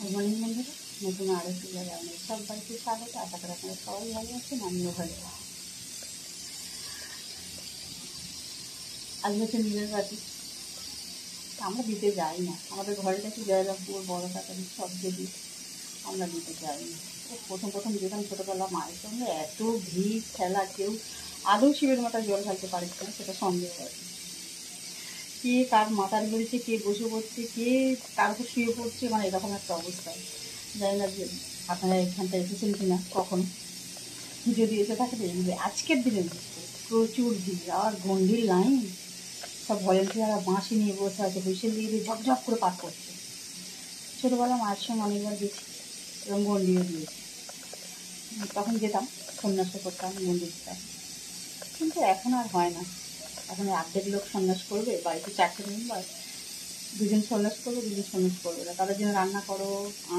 Good morning বন্ধুরা, নতুন আরেকটি জায়গায় আমাদের সবাইকে স্বাগত। আশা করি আপনারা সবাই ভালো আছেন, আমিও ভালো আছি। আজ হচ্ছে নিজের বাড়ি, আমরা দিতে যাই না। আমাদের ঘরের কাছে জয়রামপুর বড় কাটারি সব যদি আমরা দিতে যাই না। প্রথম যেতাম ছোটোবেলা, মায়ের সঙ্গে এত ভিড় খেলা, কেউ আদৌ শিবের মাথায় জল ঢালতে পারছে না, সেটা সন্দেহ আছে। কে কার মাথার গড়িছে, কে বসে পড়ছে, কে কার উপর শুয়ে পড়ছে, মানে এরকম একটা অবস্থা। জানি না যে আপনারা এখানটা এসেছেন কিনা কখনো, যদি এসে থাকে দেখবে আজকের দিনে প্রচুর ভিড় আর গন্ডির লাইন। সব ভলেন্টিয়াররা বাঁশি নিয়ে বসে আছে, বৈশের দিকে ঝপঝপ করে পার করছে। ছোটোবেলা মায়ের সঙ্গে অনেকবার গেছি এবং গন্ডিও দিয়েছি। তখন যেতাম, সন্ন্যাস করতাম, মন্দির দিতাম। কিন্তু এখন আর হয় না। এখন অর্ধেক লোক সন্ন্যাস করবে, বাড়িতে 4টে মেম্বার, দুজন সন্ন্যাস করবে, দুজন সন্ন্যাস করবে না। তাদের জন্য রান্না করো,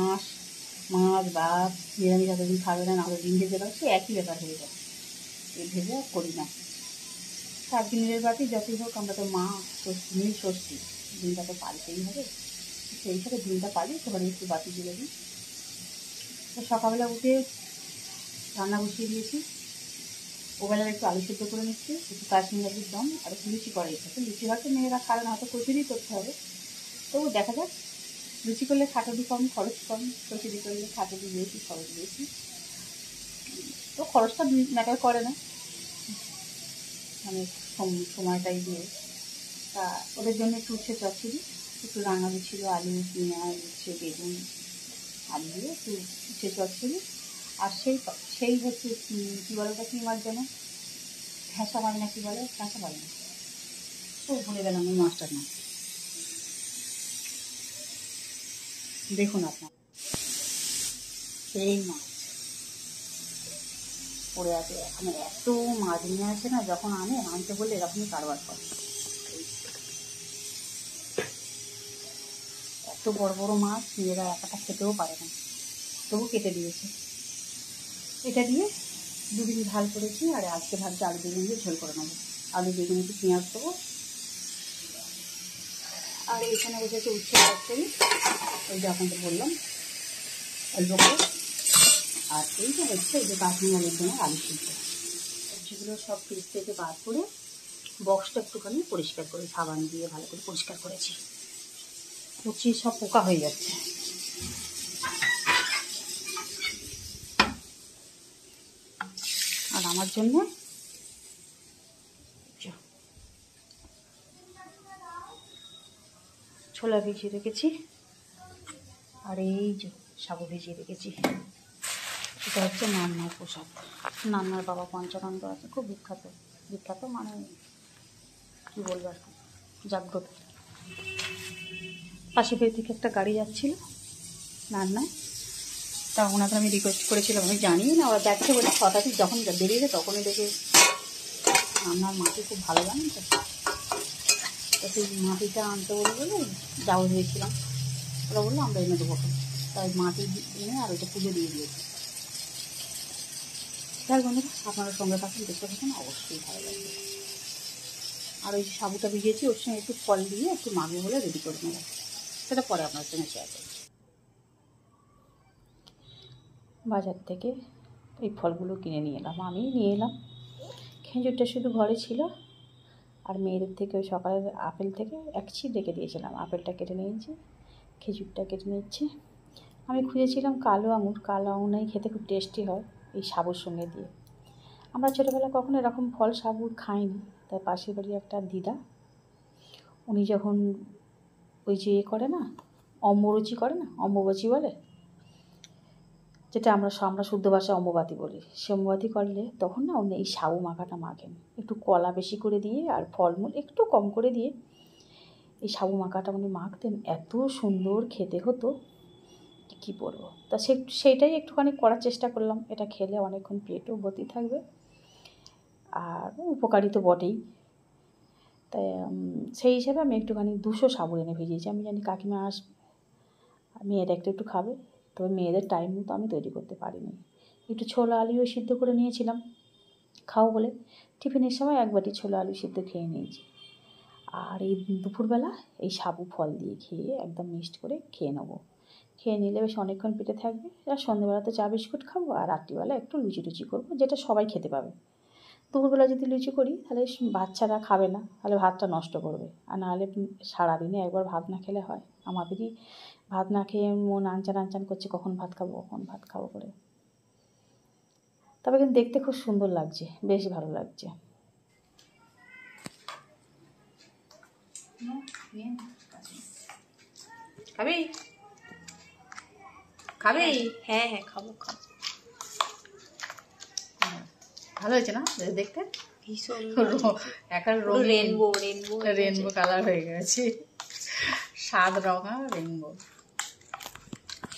আঁশ মাছ ভাত নিরামিষ এতদিন খাবে না, নাহলে ডিম ভেজে দাও, সে একই ব্যাপার হয়ে যায়। এই ভেজে আর করি না। আজকে নিজের বাড়ি যতই হোক, আমরা তো মা নীল ষষ্ঠী, দিনটা তো পালতেই হবে। সেই হিসাবে দিনটা পালি, সেখানে একটু বাতি দিয়ে দিই। তো সকালবেলা উঠে রান্না বসিয়ে দিয়েছি। ওবেলার একটু আলু সেদ্ধ করে নিচ্ছি, একটু কাশ্মীর আলুর দম, আর একটু লুচি করাই থাকে। লুচি হয়তো মেয়েরা খাবে না, হয়তো কচুরি করতে হবে। তবু দেখা যাক, লুচি করলে খাটুনি কম, খরচ কম, কচুরি করলে খাটুনি বেশি, খরচ বেশি। তো খরচটা ম্যাটার করে না, মানে সময়টাই দিয়ে। তা ওদের জন্য একটু উচ্ছে চচ্চড়ি, একটু রাঙালি ছিল, আলু পেঁয়াজ উচ্ছে বেগুন আলু দিয়ে একটু উচ্ছে চচ্চড়ি। আর সেই হচ্ছে কী বলে ওটা, কী মাছ যেন, ঘ্যাঁসা মাছ না কী বলে, ঘ্যাঁসা মাছ না, তো ভুলে গেলাম ওই মাছটার নাম। দেখুন আপনার সেই মাছ পড়ে আছে। এখানে এত মাছ নিয়ে আসে না, যখন আনতে বললে এরকমই কারবার করে। এত বড় বড় মাছ মেয়েরা একাটা খেতেও পারে না, তবু কেটে দিয়েছে। এটা দিয়ে দুদিন ঝাল করেছি, আর আজকে ভাবছি আলু বেগুন দিয়ে ঝোল করে নেবো। আলু বেগুন একটু পেঁয়াজ দেবো। আর এখানে বসেছে উচ্ছে চচ্চড়ি, ওই যে আপনাকে বললাম অল্প করে। আর এইটা হচ্ছে এই যে কাশ্মীর আলুর জন্য আলু সিদ্ধ। সবজিগুলো সব ফ্রিজ থেকে বার করে বক্সটা একটুখানি পরিষ্কার করে সাবান দিয়ে ভালো করে পরিষ্কার করেছি। উচ্ছে সব পোকা হয়ে যাচ্ছে। আর আমার জন্য ছোলা ভিজিয়ে রেখেছি, আর এই যে সাবু ভিজিয়ে রেখেছি। এটা হচ্ছে নান্নার প্রসাদ। নান্নার বাবা পঞ্চানন্দ আছে, খুব বিখ্যাত মানে কী বলবো আর কি, জাগ্রত। পাশে থেকে একটা গাড়ি যাচ্ছিল নান্নায়, তা ওনাকে আমি রিকোয়েস্ট করেছিলাম, আমি জানি না ওরা যাচ্ছে বলে, হঠাৎই যখন বেরিয়েছে তখনই দেখে রান্নার মাটি খুব ভালো জানেন তো, সেই মাটিটা আনতে বলে যাওয়া হয়েছিলাম। ওরা বললো আমরা এনে দেবো, তাই মাটি এনে আর ওইটা পুজো দিয়ে দিয়েছি। যাই বন্ধুরা, আপনারা সঙ্গে থাকুন, দেখতে থাকুন, অবশ্যই ভালো লাগবে। আর ওই যে সাবুটা ভিজিয়েছি, ওর সঙ্গে একটু ফল দিয়ে একটু মাগো বলে রেডি করে নেবো, সেটা পরে আপনার সঙ্গে শেয়ার করছি। বাজার থেকে এই ফলগুলো কিনে নিয়ে এলাম, আমি নিয়ে এলাম। খেজুরটা শুধু ঘরে ছিল, আর মেয়েদের থেকে ওই সকালের আপেল থেকে এক ছিপ রেখে দিয়েছিলাম, আপেলটা কেটে নিয়েছি, খেজুরটা কেটে নিচ্ছি। আমি খুঁজেছিলাম কালো আঙুর নাকি খেতে খুব টেস্টি হয় এই সাবুর সঙ্গে দিয়ে। আমরা ছোটোবেলা কখনো এরকম ফল সাবুর খাইনি, তাই পাশের বাড়ির একটা দিদা, উনি যখন ওই যে করে না, অম্বুবাচী করে না, অম্বুবাচী বলে, যেটা আমরা শুদ্ধ ভাষায় অম্বুবাতি বলি, সে অম্বুবাতি করলে তখন না উনি এই সাবু মাখাটা মাখেন, একটু কলা বেশি করে দিয়ে আর ফলমূল একটু কম করে দিয়ে এই সাবু মাখাটা উনি মাখতেন, এত সুন্দর খেতে হতো কী বলবো। তা সেইটাই একটুখানি করার চেষ্টা করলাম। এটা খেলে অনেকক্ষণ পেটও ভর্তি থাকবে, আর উপকারী তো বটেই। তাই সেই হিসাবে আমি একটুখানি 200 সাবু এনে ভিজিয়েছি। আমি জানি কাকিমা মেয়েরা একটু খাবে, তবে মেয়েদের টাইম মতো আমি তৈরি করতে পারিনি। একটু ছোলা আলুও সিদ্ধ করে নিয়েছিলাম খাও বলে, টিফিনের সময় এক বাটি ছোলা আলু সিদ্ধ খেয়ে নিয়েছি। আর এই দুপুরবেলা এই সাবু ফল দিয়ে খেয়ে একদম মিক্সড করে খেয়ে নেবো। খেয়ে নিলে বেশ অনেকক্ষণ পেটে থাকবে। আর সন্ধ্যেবেলা তো চা বিস্কুট খাবো, আর রাত্রিবেলা একটু লুচি টুচি করবো, যেটা সবাই খেতে পাবে। দুপুরবেলা যদি লুচি করি তাহলে বাচ্চারা খাবে না, তাহলে ভাতটা নষ্ট করবে। আর নাহলে সারাদিনে একবার ভাত না খেলে হয়? আমাদেরই ভাত না খেয়ে মন আনচান আনচান করছে কখন ভাত খাবো করে। তবে কিন্তু দেখতে খুব সুন্দর লাগছে, বেশ ভালো লাগছে। খাবি খাবি? হ্যাঁ হ্যাঁ খাবো খাবো। ভালো হয়েছে না দেখতে? ভীষণ এখন রেনবো রেনবো রেনবো কালার হয়ে গেছে। 7 রঙা রেনবো,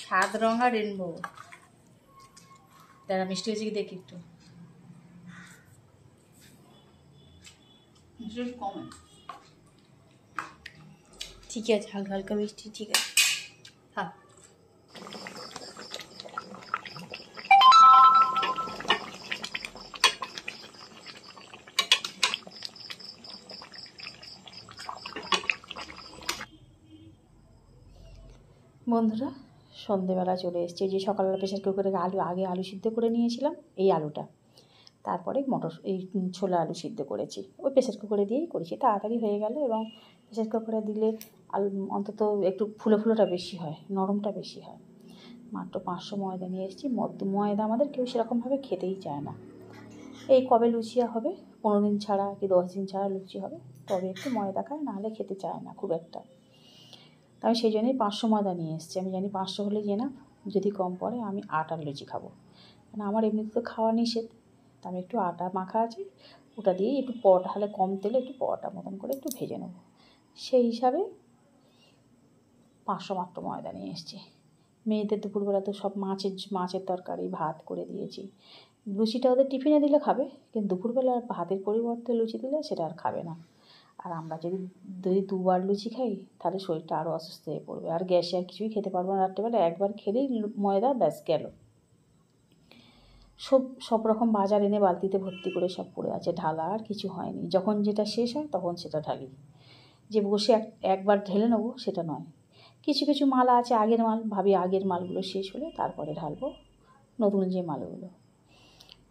7 রঙা রেনবো। তারা মিষ্টি হয়েছে কি দেখি একটু, মিষ্টি কম। ঠিক আছে, হালকা হালকা মিষ্টি, ঠিক আছে। হ্যাঁ বন্ধুরা, সন্ধেবেলা চলে এসেছে। যে সকালবেলা প্রেশার কুকারে আলু সিদ্ধ করে নিয়েছিলাম, এই আলুটা, তারপরে এই ছোলা আলু সিদ্ধ করেছি। ওই প্রেশার কুকারে দিয়েই করেছি, তাড়াতাড়ি হয়ে গেল। এবং প্রেশার কুকারে দিলে আলু অন্তত একটু ফুলোটা বেশি হয়, নরমটা বেশি হয়। মাত্র 500 ময়দা নিয়ে এসেছি। ময়দা আমাদের কেউ সেরকমভাবে খেতেই চায় না। এই কবে লুচি হবে, 15 দিন ছাড়া কি 10 দিন ছাড়া লুচি হবে, তবে একটু ময়দা খায়, নাহলে খেতে চায় না খুব একটা। আমি সেই জন্যই 500 ময়দা নিয়ে এসেছি। আমি জানি 500 হলে যে না, যদি কম পড়ে আমি আটার লুচি খাবো, কারণ আমার এমনিতে তো খাওয়া নিষেধ। তা আমি একটু আটা মাখা আছে, ওটা দিয়েই একটু পরোটা, হলে কম তেলে একটু পরোটা মতন করে একটু ভেজে নেবো। সেই হিসাবে 500 মাত্র ময়দা নিয়ে এসেছি। মেয়েদের দুপুরবেলা তো সব মাছের তরকারি ভাত করে দিয়েছি। লুচিটা ওদের টিফিনে দিলে খাবে, কিন্তু দুপুরবেলা ভাতের পরিবর্তে লুচি দিলে সেটা আর খাবে না। আর আমরা যদি 2বার লুচি খাই তাহলে শরীরটা আরও অসুস্থ হয়ে পড়বে, আর গ্যাসে আর কিছুই খেতে পারবো না রাত্রেবেলা। একবার খেলেই ময়দা ব্যাস গেল। সব রকম বাজার এনে বালতিতে ভর্তি করে সব পড়ে আছে, ঢালা আর কিছু হয়নি। যখন যেটা শেষ হয় তখন সেটা ঢালি, যে বসে একবার ঢেলে নেবো সেটা নয়। কিছু কিছু মাল আছে আগের মাল, ভাবি আগের মালগুলো শেষ হলে তারপরে ঢালবো নতুন যে মালগুলো।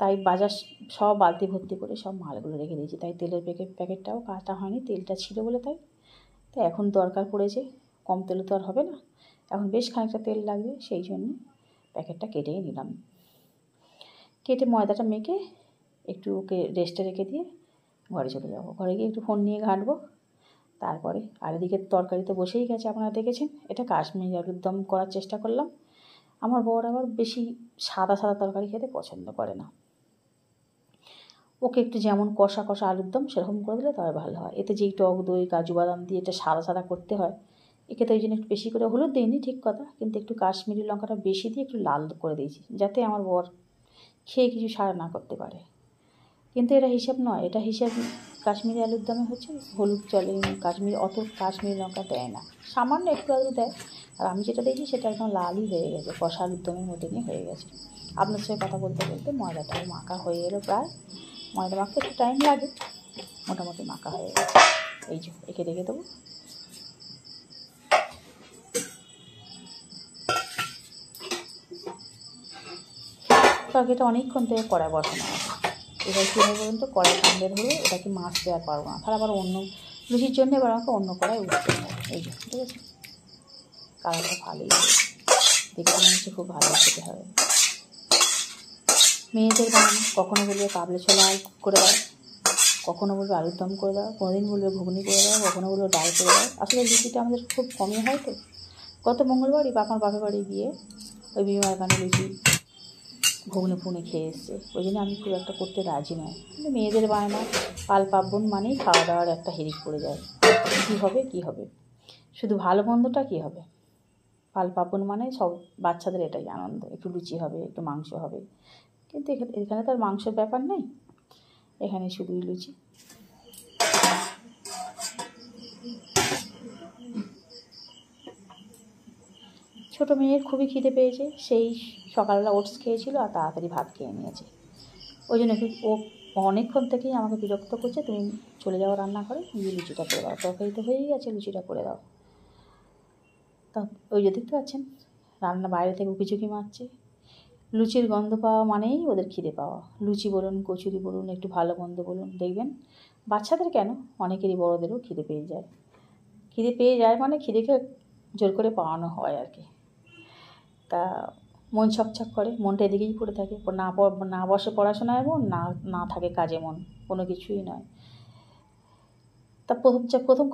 তাই বাজার সব বালতি ভর্তি করে সব মালগুলো রেখে দিয়েছি। তাই তেলের প্যাকেটটাও কাটা হয়নি, তেলটা ছিল বলে। তাই এখন দরকার পড়েছে, কম তেলে তো আর হবে না, এখন বেশ খানিকটা তেল লাগবে, সেই জন্য প্যাকেটটা কেটেই নিলাম। কেটে ময়দাটা মেখে একটু ওকে রেস্টে রেখে দিয়ে ঘরে চলে যাব। ঘরে গিয়ে একটু ফোন নিয়ে ঘাঁটবো। তারপরে আর এদিকে তরকারি তো বসেই গেছে, আপনারা দেখেছেন। এটা কাশ্মীরি আলুর দম করার চেষ্টা করলাম। আমার বর আবার বেশি সাদা তরকারি খেতে পছন্দ করে না, ওকে একটু যেমন কষা আলুর দম সেরকম করে দিলে তবে ভালো হয়। এতে যেই টক দই কাজু বাদাম দিয়ে এটা সাদা করতে হয়, একে তো ওই জন্য একটু বেশি করে হলুদ দিইনি ঠিক কথা, কিন্তু একটু কাশ্মীরি লঙ্কাটা বেশি দিয়ে একটু লাল করে দিয়েছি, যাতে আমার বর খেয়ে কিছু সাড়া না করতে পারে। কিন্তু এটা হিসাব নয়, এটা হিসাব কাশ্মীরি আলুর দমে হচ্ছে হলুদ চলে, কাশ্মীরি লঙ্কা দেয় না, সামান্য একটু আলু দেয়। আর আমি যেটা দেখি সেটা একদম লালই হয়ে গেছে, কষা আলুর দমের মতনই হয়ে গেছে। আপনার সাথে কথা বলতে বলতে ময়দাটাও মাখা হয়ে এলো প্রায়। ময়দা মাখতে একটু টাইম লাগে, মোটামুটি মাখা হয়ে গেছে। এই যে একে রেখে দেবো। তরকারিটা অনেকক্ষণ থেকে কড়াই বসানো আছে। এবার কী হবে বলুন তো, কড়াই কামড়ে ধরে এটাকে মাছতে আর পারবো না, তাহলে আবার অন্য লুচির জন্য এবার আমাকে অন্য কড়াই উঠতে হবে। এই যে ঠিক আছে, কালারটা ভালোই হবে, দেখতে মনে হচ্ছে খুব ভালো খেতে হবে। মেয়েদের বানানো, কখনো বলবে কাবলি ছোলা করে দাও, কখনো বলবে আলুর দম করে দাও, কোনোদিন বলবে ঘুগনি করে দাও, কখনো বলবে ডাল করে দাও। আসলে লুচিটা আমাদের খুব কমই হয় তো। গত মঙ্গলবারই আমার বাপের বাড়ি গিয়ে ওই বিমার গানে লুচি ঘুগনি খেয়ে এসছে, ওই জন্য আমি খুব একটা করতে রাজি নয়। কিন্তু মেয়েদের বায়না, পাল পার্বণ মানেই খাওয়া দাওয়ার একটা হিড়িক পড়ে যায়। কী হবে শুধু ভালো মন্দটা কী হবে, পাল পার্বণ মানে সব বাচ্চাদের এটাই আনন্দ, একটু লুচি হবে, একটু মাংস হবে। কিন্তু এখানে তো আর মাংসের ব্যাপার নেই, এখানে শুধুই লুচি। ছোটো মেয়ের খুবই খিদে পেয়েছে, সেই সকালবেলা ওটস খেয়েছিল আর তাড়াতাড়ি ভাত খেয়ে নিয়েছে। ওই জন্য ও অনেকক্ষণ থেকেই আমাকে বিরক্ত করছে, তুমি চলে যাও রান্নাঘরে, গিয়ে লুচিটা করে দাও, তরকারি তো হয়েই গেছে, লুচিটা করে দাও। তা ওই যে দেখতে পাচ্ছেন রান্না বাইরে থেকে উকিঝুঁকি মারছে। লুচির গন্ধ পাওয়া মানেই ওদের খিদে পাওয়া। লুচি বলুন, কচুরি বলুন, একটু ভালো মন্দ বলুন, দেখবেন বাচ্চাদের কেন, অনেকেরই বড়োদেরও খিদে পেয়ে যায়। খিদে পেয়ে যায় মানে খিদেকে জোর করে পাওয়ানো হয় আর কি। তা মন ছকছক করে, মনটা এদিকেই পড়ে থাকে। না বসে পড়াশোনায় মন, না থাকে কাজে মন, কোনো কিছুই নয়। তা প্রথম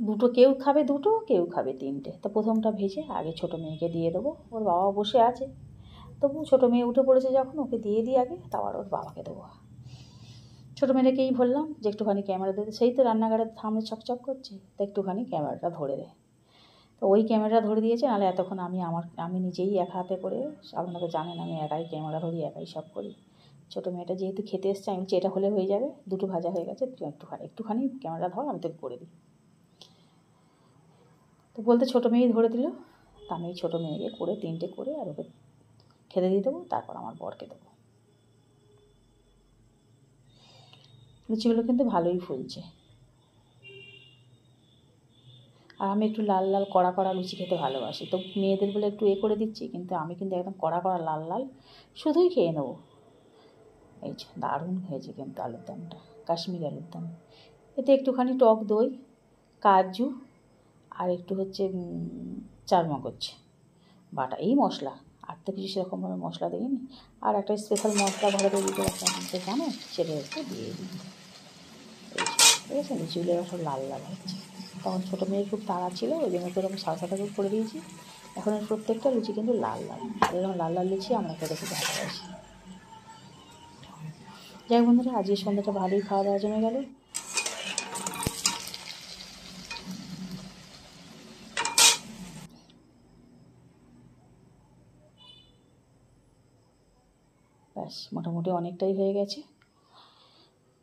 দুটো, কেউ খাবে দুটো, কেউ খাবে তিনটে। তা প্রথমটা ভেজে আগে ছোটো মেয়েকে দিয়ে দেবো, ওর বাবা বসে আছে। তবু ছোটো মেয়ে উঠে পড়েছে যখন, ওকে দিয়ে দিই আগে, তারপর ওর বাবাকে দেবো। ছোটো মেয়েকেই বললাম যে একটুখানি ক্যামেরা দিতে, সেই তো রান্নাঘরের সামনে চকচক করছে, তা একটুখানি ক্যামেরাটা ধরে দে। তো ওই ক্যামেরা ধরে দিয়েছে, নাহলে এতক্ষণ আমি নিজেই এক হাতে করে, আপনারা তো জানেন আমি একাই ক্যামেরা ধরি, একাই সব করি। ছোটো মেয়েটা যেহেতু খেতে এসছে, আমি বলছি এটা হলে হয়ে যাবে, দুটো ভাজা হয়ে গেছে, তুই একটুখানি ক্যামেরা ধর, আমি তোকে করে দিই। তো বলতে ছোটো মেয়েই ধরে দিল। তা আমি এই ছোটো মেয়েকে করে তিনটে করে আর ওকে খেতে দিয়ে দেবো, তারপর আমার বরকে দেবো। লুচিগুলো কিন্তু ভালোই ফুলছে। আর আমি একটু লাল লাল কড়া কড়া লুচি খেতে ভালোবাসি, তো মেয়েদের বলে একটু করে দিচ্ছি, কিন্তু আমি কিন্তু একদম কড়া কড়া লাল লাল শুধুই খেয়ে নেবো। এই যে দারুণ হয়েছে কিন্তু আলুর দমটা, কাশ্মীরি আলুর দম। এতে একটুখানি টক দই, কাজু, আর একটু হচ্ছে চারমগজ বাটা, এই মশলা। আর তো কিছু সেরকমভাবে মশলা দিইনি। আর একটা স্পেশাল মশলা ঘরে দিতে রাখা তো জানো, সেটা একটু দিয়ে দিই। ঠিক আছে, লুচিগুলো এবার সব লাল লাল হচ্ছে। তখন ছোটো মেয়ের খুব তাড়া ছিল, ওই জন্য তো এরকম সাদা সাদা করে দিয়েছি। এখন এর প্রত্যেকটা লুচি কিন্তু লাল লাল, আর এরকম লাল লাল লুচি আমরা খেতে খুব ভালোবাসি। যাই হোক বন্ধুরা, আজকের সন্ধ্যাটা ভালোই খাওয়া দাওয়া জমে গেল। ব্যাস মোটামুটি অনেকটাই হয়ে গেছে।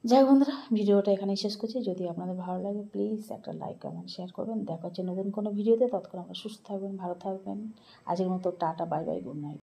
যাই হোক বন্ধুরা, ভিডিওটা এখানেই শেষ করছি। যদি আপনাদের ভালো লাগে প্লিজ একটা লাইক, কমেন্ট, শেয়ার করবেন। দেখা হচ্ছে নতুন কোনো ভিডিওতে। ততক্ষণ আপনারা সুস্থ থাকবেন, ভালো থাকবেন। আজকের মতো tata, bye bye, good night.